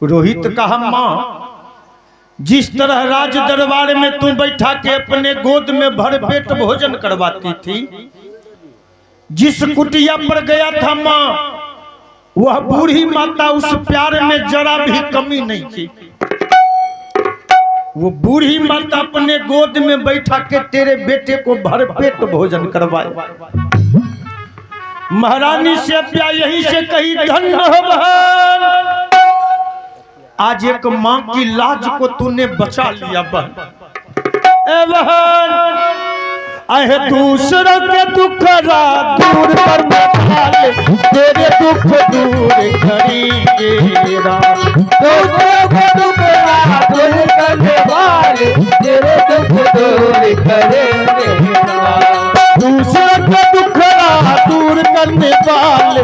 रोहित कहा माँ, जिस तरह राज दरबार में तू बैठा के अपने गोद में भर पेट भोजन करवाती थी, जिस कुटिया पर गया था माँ, वह बूढ़ी माता उस प्यार में जरा भी कमी नहीं थी। वो बूढ़ी माता अपने गोद में बैठा के तेरे बेटे को भर पेट भोजन करवाए। महारानी से प्या यहीं से कही, धन्य हो बहन, आज एक माँ की लाज को तूने बचा लिया बहन। ए बहन, अहे दूसरों के दुख दूर करने वाले तेरे दुख दूर करेंगे। दूसरों के दुख दूर करने वाले तेरे दुख दूर करेंगे। दूसरों के दुख दूर करने वाले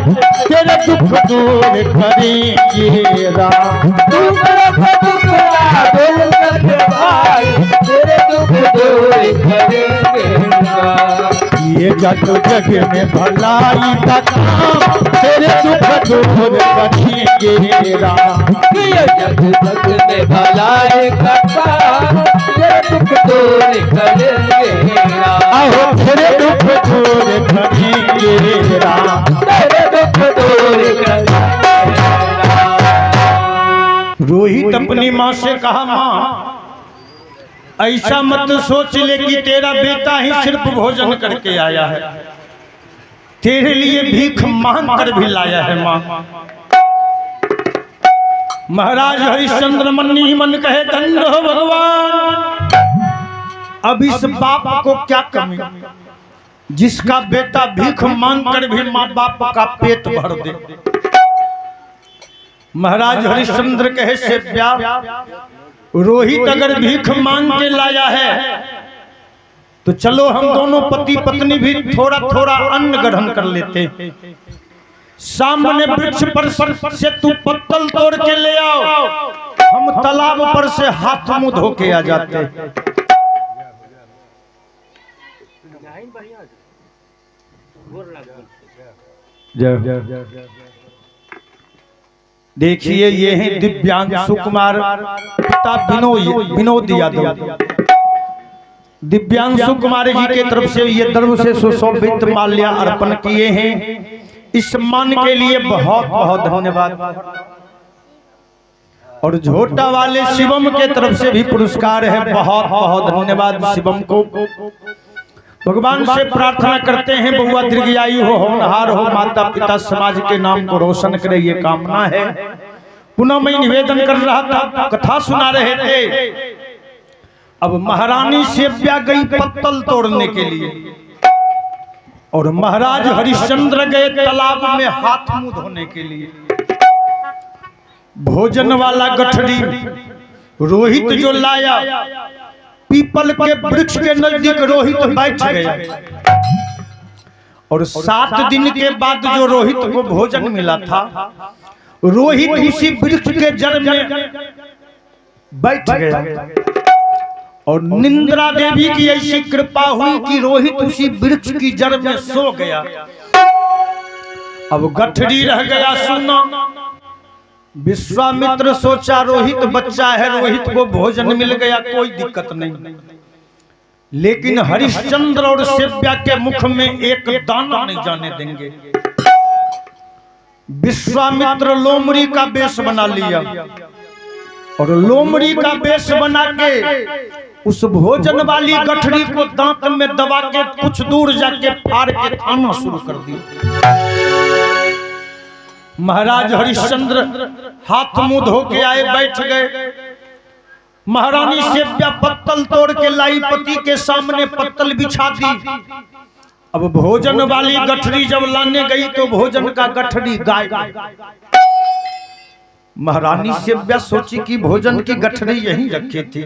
तेरे दुख दूर करेंगे। दूसरों के दुख दूर करने वाले तेरे दुख दूर करेंगे। ये जग जग में भलाई का काम तेरे दुख दूर करेंगे। ये जग जग में भलाई का काम तेरे दुख दूर करेंगे। आओ तेरे दुख दूर करेंगे, तेरे दुख दूर करेंगे। रोहित अपनी माँ से कहा, माँ ऐसा मत सोच ले कि तेरा बेटा ही सिर्फ भोजन करके आया है, तेरे लिए भीख मांग कर भी लाया है माँ। महाराज हरिश्चंद्र मन ही मन कहे, धन्य हो भगवान, अब इस बाप को क्या कमी जिसका बेटा भीख मांग कर भी माँ बाप का पेट भर दे। महाराज हरिश्चंद्र कहे, सेव्या रोहित अगर भीख मांग के लाया है तो चलो हम दोनों पति पत्नी भी थोड़ा थोड़ा अन्न ग्रहण कर लेते। सामने वृक्ष पर से तू पत्तल तोड़ के ले आओ, हम तालाब पर से हाथ मुंह धो के आ जाते। देखिए ये हैं दिव्यांशु कुमार पिता विनोद यादव। दिव्यांशु कुमार जी के तरफ से ये द्रव्य से सुशोभित माल्या अर्पण किए हैं। इस सम्मान के लिए बहुत बहुत धन्यवाद। और झोटा वाले शिवम के तरफ से भी पुरस्कार है, बहुत बहुत धन्यवाद शिवम को। भगवान से प्रार्थना करते हैं बहुआ दीर्घायु हो, होनहार हो, माता पिता समाज के नाम को रोशन करे, ये कामना है। पुनः मैं निवेदन कर रहा था, कथा सुना रहे थे। अब महारानी सेव्या गई पत्तल तोड़ने के लिए और महाराज हरिश्चंद्र गए तालाब में हाथ मुंह धोने के लिए। भोजन वाला गठरी रोहित जो लाया, पीपल के वृक्ष के नजदीक रोहित बैठ गया और 7 दिन के बाद जो रोहित को भोजन मिला था, रोहित उसी वृक्ष के जड़ में बैठ गया और निंद्रा देवी की ऐसी कृपा हुई कि रोहित उसी वृक्ष की जड़ में सो गया। अब गठरी रह गया सोना। विश्वामित्र सोचा रोहित बच्चा है, रोहित को भोजन मिल गया, कोई दिक्कत नहीं। लेकिन हरिश्चंद्र और सेव्या के मुख में एक दाना नहीं जाने देंगे। विश्वामित्र लोमड़ी का वेश बना लिया और लोमड़ी का वेश बना के उस भोजन वाली गठरी को दांत में दबा के कुछ दूर जाके फाड़ के खाना शुरू कर दिया। महाराज हरिश्चंद्र हाथ मुंह धो के आए, बैठ गए। महारानी सेव्या पत्तल तोड़ के लाई, पति के सामने पत्तल बिछा दी। अब भोजन वाली गठरी जब लाने गई तो भोजन का गठरी गायब। महारानी सेव्या सोची कि भोजन की गठरी यहीं रखी थी,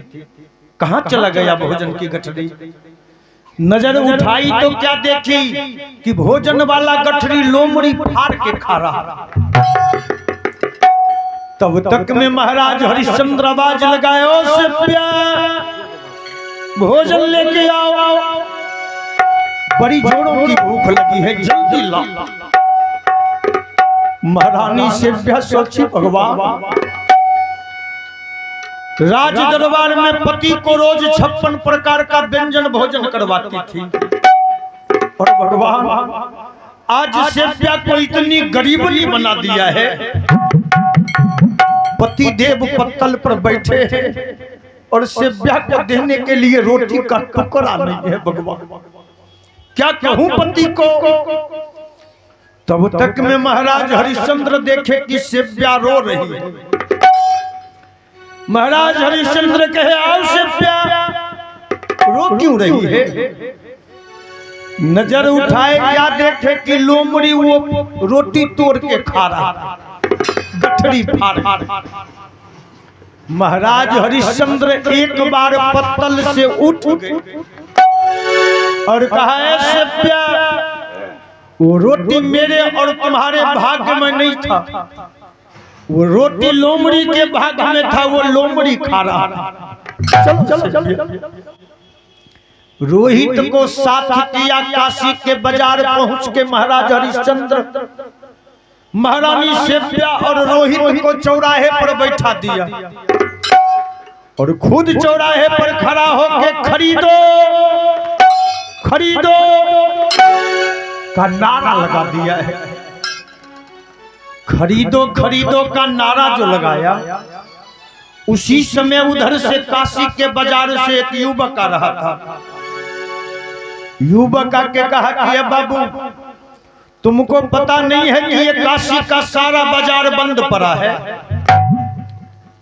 कहां चला गया भोजन की गठरी। नजर उठाई तो क्या देखी कि भोजन वाला गठरी लोमड़ी फाड़ के खा रहा। तब तक में महाराज हरिश्चंद्र आवाज लगाए, ओ सेव्या भोजन लेके आओ, बड़ी जोरों की भूख लगी है, जल्दी ला। महारानी सेव्या सोची भगवान राज दरबार में पति को रोज 56 प्रकार का व्यंजन भोजन करवाती थी। और भगवान आज सेव्या को इतनी गरीबी बना दिया है, पति देव पत्तल पर बैठे हैं और सेव्या को देने के लिए रोटी का टुकड़ा नहीं है। भगवान क्या कहूं पति को। तब तक में महाराज हरिश्चंद्र देखे कि सेव्या रो रही है। महाराज हरिश्चंद्र कहे, आओ सेव्या, रो क्यों रही है? नजर उठाए, क्या देखे कि लोमड़ी वो रोटी तोड़ के खा रहा, गठरी फाड़। महाराज हरिश्चंद्र एक बार पत्तल से उठ गए और कहा, सेव्या, वो रोटी मेरे और तुम्हारे भाग्य में नहीं था, वो रोटी लोमड़ी के भाग्य में था, वो लोमड़ी खा रहा। चलो। रोहित को साथ किया, काशी के बाजार पहुंच के महाराज हरिश्चंद्र महारानी सेव्या और रोहित को चौराहे पर बैठा दिया और खुद चौराहे पर खड़ा होकर खरीदो खरीदो का नारा लगा दिया है। खरीदो खरीदो का नारा जो लगाया, उसी समय उधर से काशी के बाजार से एक युवक आ रहा था। युवक आके कहा कि बाबू, तुमको पता नहीं है कि ये काशी का सारा बाजार बंद पड़ा है?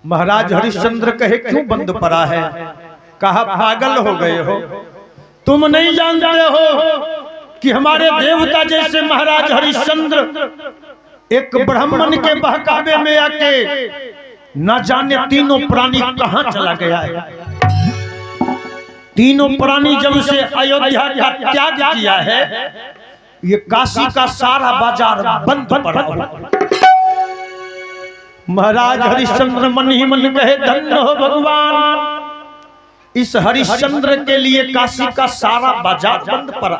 महाराज हरिश्चंद्र कहे, क्यों बंद पड़ा है? कहा, पागल हो गए हो, तुम नहीं जानते हो कि हमारे देवता जैसे महाराज हरिश्चंद्र एक ब्राह्मण के बहकावे में आके न जाने तीनों प्राणी कहां चला गया है। तीनों प्राणी जब से अयोध्या का त्याग किया है, ये काशी का सारा बाजार बंद पड़ा हुआ। महाराज हरिश्चंद्र मन ही मन कहे, धन्य हो भगवान, इस हरिश्चंद्र के लिए काशी का सारा बाजार बंद पड़ा।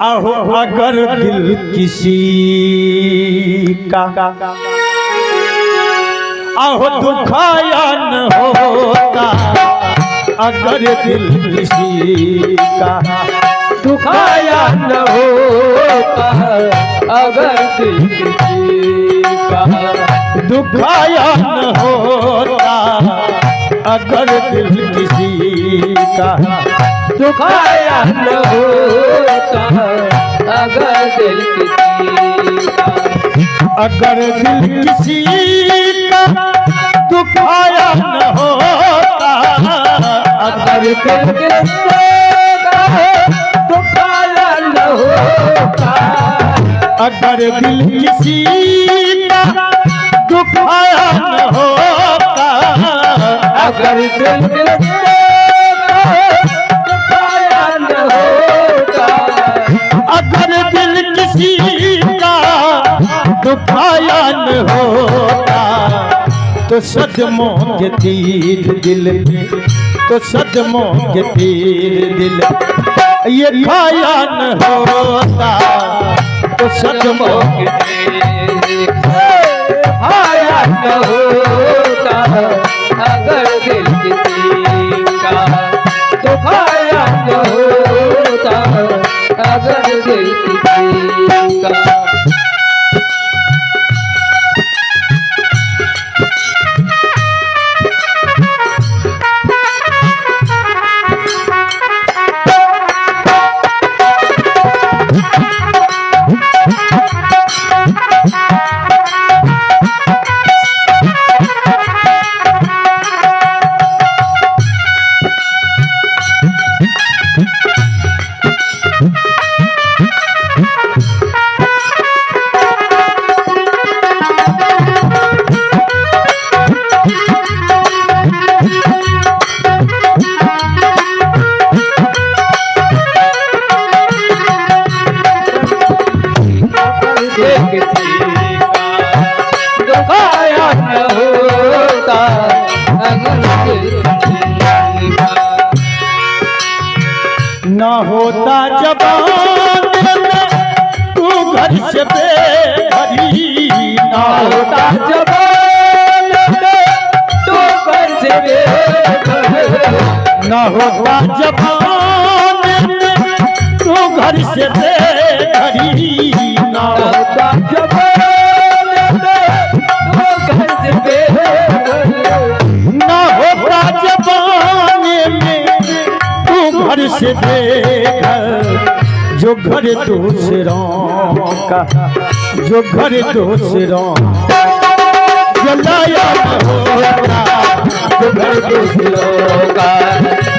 आहो अगर दिल किसी का आहो दुखाया न होता, अगर दिल किसी का दुखाया न होता, अगर दिल किसी का दुखाया न होता, अगर दिल किसी का दुखाया न होता, अगर दिल किसी का अगर दिल किसी का दुखाया न होता, अगर दिल किसी का दुखाया न होता, अगर दिल किसी का दुखाया न होता, अगर दिल अगर दिल किसी का दुखाया न होता, तो सदमों के तीर दिल में, तो सदमों के तीर दिल ये खाया न होता, तो सदमों के तीर खाया न होता, अगर दिल किसी का दुखाया न होता, अगर दिल किसी का न होता जबान में तू घर से बेघरी, न होता जबान न होता जबान तू घर से बेघरी, न होता जबान तू घर से बेघरी, न होता जबान में तू घर से बेघर, जो घर दूसरों का, जो घर दूसरों जलाया न होता, जो घर दूसरों का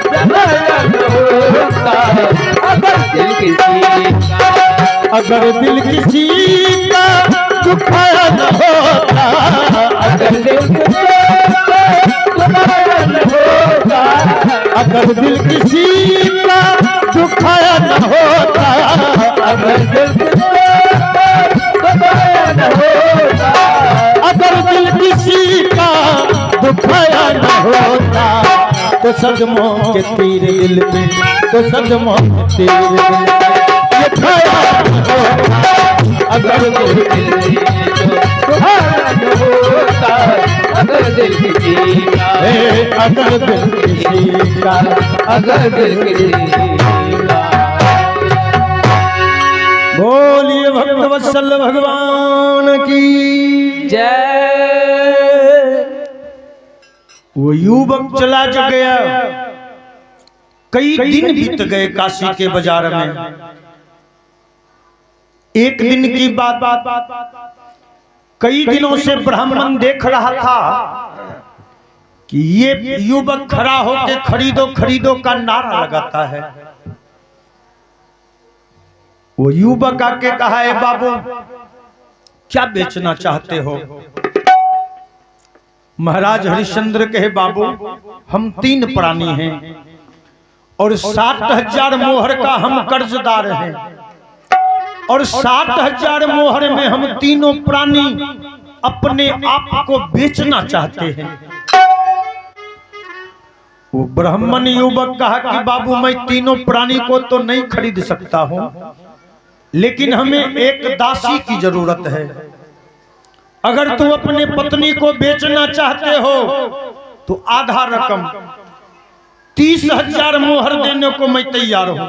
जलाया न होता, अगर दिल किसी का दुखाया न होता, अगर दिल अगर दिल किसी का दुखाया न होता, अगर दिल दुखाया न होता, अगर दिल किसी का दुखाया न होता, तो सदमों के तीर दिल में, तो सदमों के तीर दिल में ये खाया न होता, अगर दिल दुखाया न होता, अगर दिल किसी का, अगर दिल किसी का, अगर दिल किसी का। बोलिए भक्तवत्सल भगवान की जय। वो युवक चला जो गया, कई दिन बीत गए काशी के बाजार में। एक दिन की बात, कई दिनों से ब्राह्मण देख रहा था कि ये युवक खड़ा होकर खरीदो खरीदो का नारा लगाता है। वो युवक आके कहा, है बाबू क्या बेचना चाहते हो? महाराज हरिश्चंद्र कहे, बाबू हम 3 प्राणी हैं और 60,000 मोहर का हम कर्जदार हैं, और 60,000 मोहर में हम तीनों प्राणी अपने आप को बेचना चाहते हैं। वो ब्राह्मण युवक कहा कि बाबू मैं तीनों प्राणी को तो नहीं खरीद सकता हूं, लेकिन हमें एक दासी की जरूरत है। अगर तू अपने पत्नी को बेचना चाहते हो तो आधा रकम 30,000 मोहर देने को मैं तैयार हूं।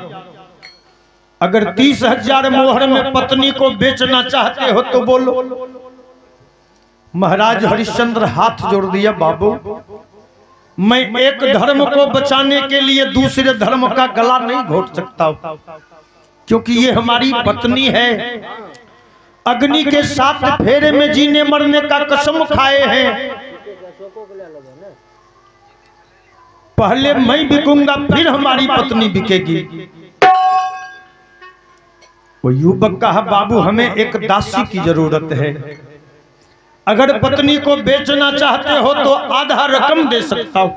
अगर 30,000 मोहर में पत्नी को बेचना चाहते हो तो बोलो। महाराज हरिश्चंद्र हाथ जोड़ दिया, बाबू मैं एक धर्म को बचाने के लिए दूसरे धर्म का गला नहीं घोट सकता, क्योंकि ये हमारी पत्नी है। अग्नि के 7 फेरे में जीने मरने का कसम खाए हैं। पहले मैं बिकूंगा फिर हमारी पत्नी बिकेगी। वो युवक कहा, बाबू हमें एक दासी की जरूरत है। अगर पत्नी को बेचना चाहते हो तो आधा रकम दे सकता हूं।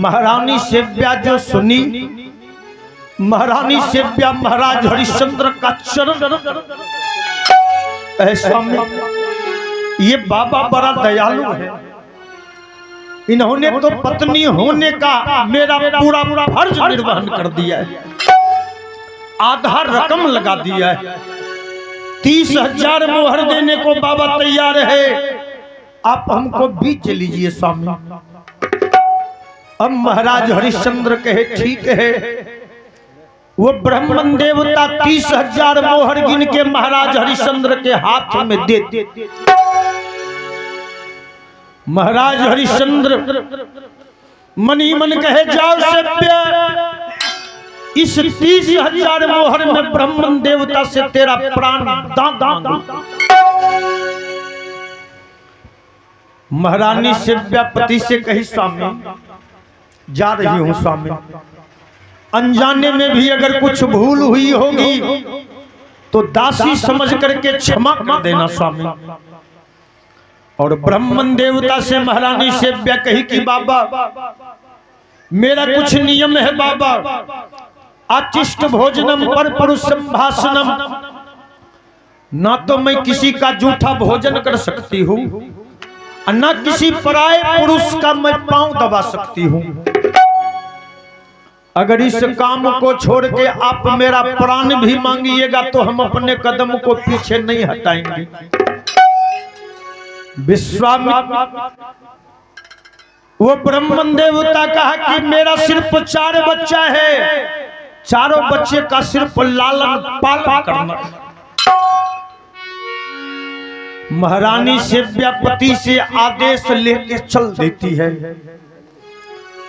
महारानी सेव्या जो सुनी, महारानी सेव्या महाराज हरिश्चंद्र का चरण, स्वामी ये बाबा बड़ा दयालु है, इन्होंने तो पत्नी होने का मेरा पूरा फर्ज निर्वहन कर दिया है, आधा रकम लगा दिया है। 30,000 मोहर देने को बाबा तैयार है, आप हमको बीच लीजिए स्वामी। अब महाराज हरिश्चंद्र कहे, ठीक है। वो ब्राह्मण देवता 30,000 मोहर गिन के महाराज हरिश्चंद्र के हाथ में दे। महाराज हरिश्चंद्र मनी मन कहे, जाओ सेव्य, इस 30,000 मोहर में ब्राह्मण देवता से तेरा प्राण दान मांगू। महारानी सेव्या पति से कही, स्वामी जा रही हूं स्वामी, अनजाने में भी अगर कुछ भूल हुई होगी तो दासी समझ करके क्षमा कर देना स्वामी। और ब्राह्मण देवता से महारानी सेव्या कही कि बाबा मेरा कुछ नियम है बाबा, आचिष्ट भोजनम पर पुरुष संभाषणम, ना तो मैं किसी का जूठा भोजन कर सकती हूँ, ना किसी पराये पुरुष का मैं पांव दबा सकती हूँ। अगर इस काम को छोड़ के आप मेरा प्राण भी मांगिएगा तो हम अपने कदम को पीछे नहीं हटाएंगे। विश्वामित्र वो ब्राह्मण देवता कहा कि मेरा सिर्फ 4 बच्चा है, चारों बच्चे का सिर्फ लालन पालन करना। महारानी सेव्यापति से आदेश लेके चल देती है।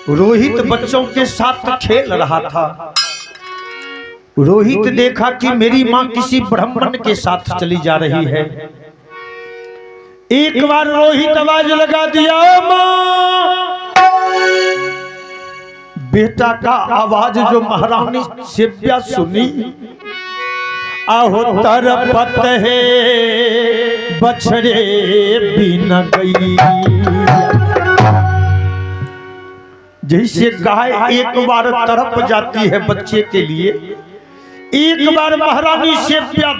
रोहित बच्चों के साथ खेल रहा था। रोहित देखा कि मेरी माँ किसी ब्राह्मण के साथ चली जा रही है। एक बार रोहित आवाज लगा दिया, माँ। बेटा का आवाज जो महारानी सेव्या सुनी, आहो तरपत है बछड़े बिन गई। जैसे गाय एक बार तरप जाती है बच्चे के लिए, एक बार महारानी सेव्या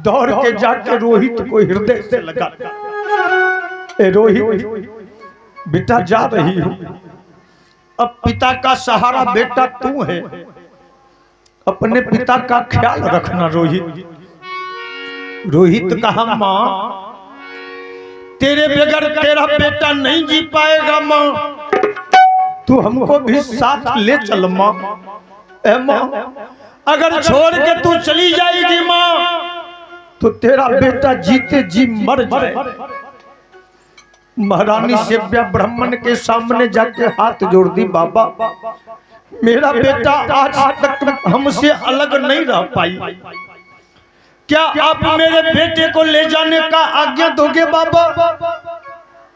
दौड़ के जाके रोहित को हृदय से लगा। ए रोहित, बेटा जा रही हो, अब पिता का सहारा बेटा तू है, अपने पिता का ख्याल रखना। रोहित कहा, माँ तेरे बगैर तेरा बेटा नहीं जी पाएगा माँ, तू हमको भी साथ ले चल माँ। ए माँ, अगर छोड़ के तू चली जाएगी माँ तो तेरा बेटा जीते जी मर जाए। महारानी सेव्या ब्राह्मण के सामने जाके हाथ जोड़ दी, बाबा मेरा बेटा आज तक हमसे अलग नहीं रह पाई, क्या आप मेरे बेटे को ले जाने का आज्ञा दोगे बाबा?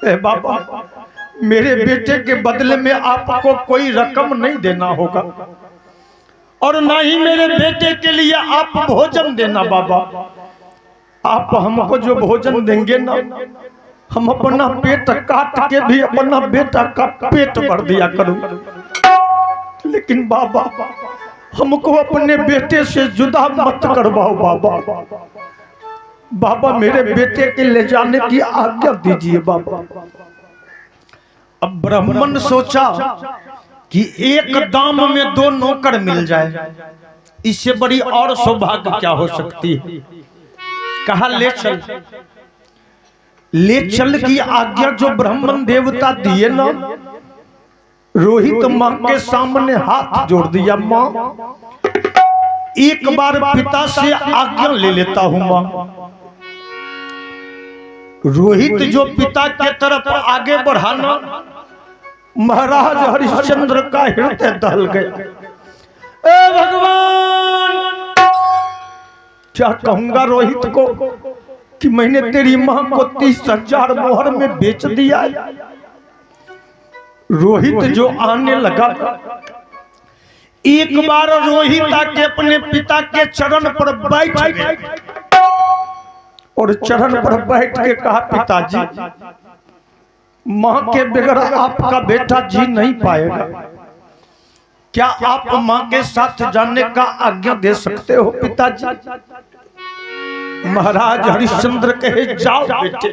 ए बाबा, मेरे बेटे के बदले में आपको कोई रकम नहीं देना होगा और ना ही मेरे बेटे के लिए आप भोजन देना बाबा। आप हमको जो भोजन देंगे ना, हम अपना पेट काट के भी अपना बेटा का पेट भर दिया करूं। लेकिन बाबा, हमको अपने बेटे से जुदा मत करवाओ बाबा। बाबा, मेरे बेटे के ले जाने की आज्ञा दीजिए बाबा। अब ब्राह्मण सोचा कि एक दाम में 2 नौकर मिल जाए, इससे बड़ी और सौभाग्य क्या हो सकती है। कहा, ले चल। ले चल की आज्ञा जो ब्राह्मण देवता दिए ना, रोहित माँ के सामने हाथ जोड़ दिया, माँ एक बार पिता से आज्ञा ले लेता हूं माँ। रोहित जो पिता के तरफ आगे बढ़ाना, महाराज हरिश्चंद्र का हृदय दहल गया। ए भगवान, क्या कहूंगा रोहित को कि मैंने तेरी मां को 30,000 मोहर में बेच दिया। रोहित जो आने लगा, एक बार रोहित आके अपने पिता के चरण पर बैठ गया और चरण पर बैठ के कहा, पिताजी, मां के बगैर आपका बेटा जी नहीं पाएगा, क्या आप मां के साथ जाने का आज्ञा दे सकते हो पिताजी? महाराज हरिश्चंद्र कहे, जाओ बेटे।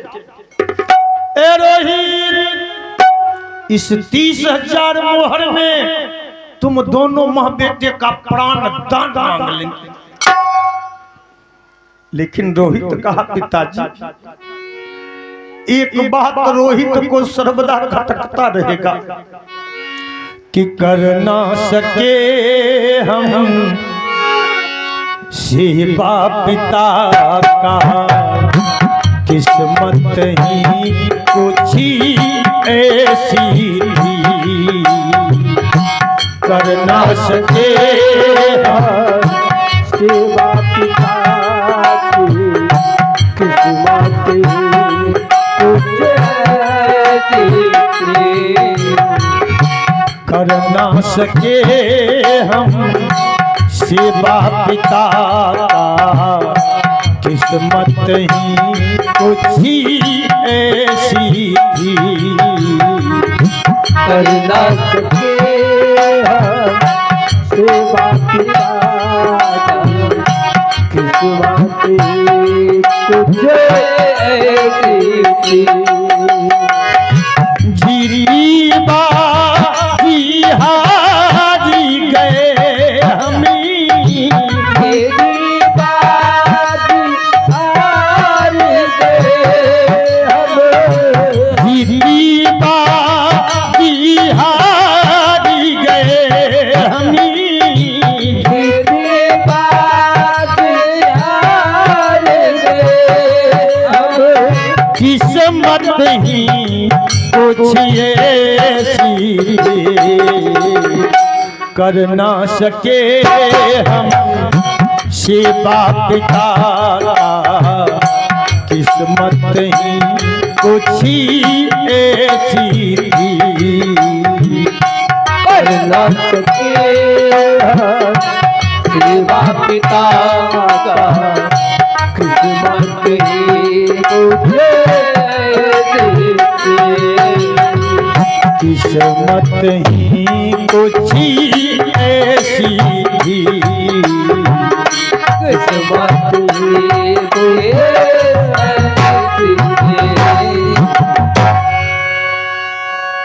ए रोहित, इस 30,000 मोहर में तुम दोनों मां बेटे का प्राण दान मांग लेंगे। लेकिन रोहित कहा, पिताजी, एक बात रोहित को सर्वदा खटकता रहेगा कि कर ना सके हम सेवा पिता का, किस्मत ही कुछ ऐसी थी। कर ना सके हम सेवा पिता की, किस्मत ही कुछ ऐसी थी। कर ना सके हम सेवा पिता का, किस्मत ही कुछ ही ऐसी थी। कर ना सके हम सेवा पिता का, किस्मत ही कुछ ऐसी थी। जीरी बाजी हारी गए हमें, जीरी किस्मत ही कुछ ऐसी कर ना सके हम सेवा पिता का, किस्मत ही कुछ ऐसी थी कर ना सके सेवा पिता का, किस्मत ही कुछ ऐसी थी। किस्मत ही कुछ ऐसी थी किस्मत ही